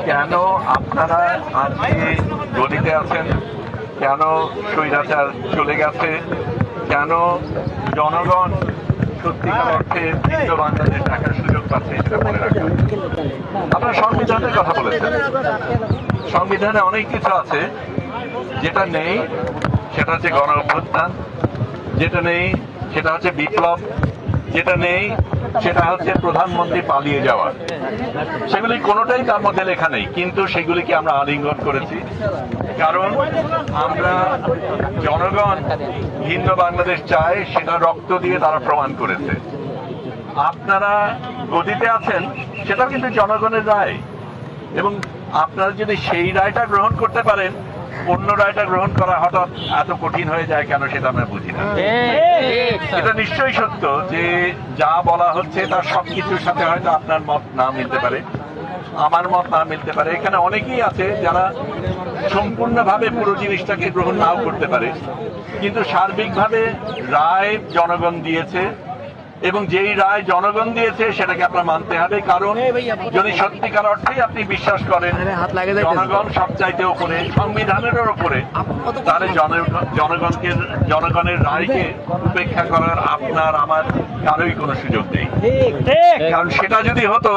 কেন আপনারা আজকে গদিতে আছেন, কেন স্বৈরাচার চলে গেছে, কেন জনগণ সত্যিকার অর্থে ভিন্ন বাংলাদেশ দেখার সুযোগ পাচ্ছে, সেটা মনে রাখবেন। আপনারা সংবিধানের কথা বলেছেন, সংবিধানে অনেক কিছু আছে, যেটা নেই সেটা হচ্ছে গণ অভ্যুত্থান, যেটা নেই সেটা হচ্ছে বিপ্লব, যেটা নেই সেটা হচ্ছে প্রধানমন্ত্রী পালিয়ে যাওয়া। সেগুলি কোনোটাই তার মধ্যে লেখা নেই, কিন্তু সেগুলিকে আমরা আলিঙ্গন করেছি, কারণ আমরা জনগণ ভিন্ন বাংলাদেশ চায়, সেটা রক্ত দিয়ে তারা প্রমাণ করেছে। আপনারা গদিতে আছেন, সেটা কিন্তু জনগণের রায়, এবং আপনারা যদি সেই রায়টা গ্রহণ করতে পারেন, অন্য রায়টা গ্রহণ করা হঠাৎ এত কঠিন হয়ে যায় কেন, সেটা আমরা বুঝি না। এটা নিশ্চয়ই সত্য যে যা বলা হচ্ছে তার সবকিছুর সাথে হয়তো আপনার মত না মিলতে পারে, আমার মত না মিলতে পারে। এখানে অনেকেই আছে যারা সম্পূর্ণভাবে পুরো জিনিসটাকে গ্রহণ নাও করতে পারে, কিন্তু সার্বিকভাবে রায় জনগণ দিয়েছে, এবং যেই রায় জনগণ দিয়েছে সেটাকে আপনার মানতে হবে। কারণ যদি সত্যিকার অর্থেই আপনি বিশ্বাস করেন জনগণ সবচাইতে উপরে, সংবিধানের উপরে, তাহলে জনগণের রায়কে উপেক্ষা করার আপনার আমার কারোই কোনো সুযোগ নেই। কারণ সেটা যদি হতো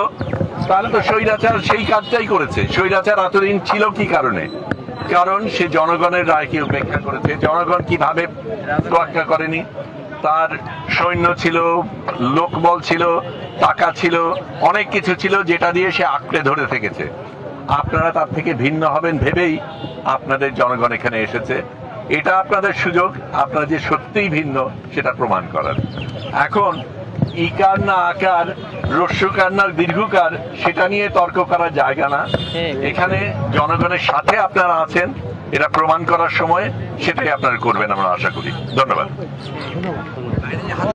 তাহলে তো স্বৈরাচার সেই কাজটাই করেছে। স্বৈরাচার এতদিন ছিল কি কারণে? কারণ সে জনগণের রায়কে উপেক্ষা করেছে। জনগণ কিভাবে তোয়াক্কা করেনি? তার সৈন্য ছিল, লোকবল ছিল, টাকা ছিল, অনেক কিছু ছিল, যেটা দিয়ে সে আঁকড়ে ধরে থেকেছে। আপনারা তার থেকে ভিন্ন হবেন ভেবেই আপনাদের জনগণ এখানে এসেছে। এটা আপনাদের সুযোগ, আপনারা যে সত্যিই ভিন্ন সেটা প্রমাণ করার। এখন ইকার না আকার, হ্রস্বকার না দীর্ঘকার, সেটা নিয়ে তর্ক করার জায়গা না। এখানে জনগণের সাথে আপনারা আছেন, এটা প্রমাণ করার সময় সেটাই আপনারা করবেন আমরা আশা করি। ধন্যবাদ।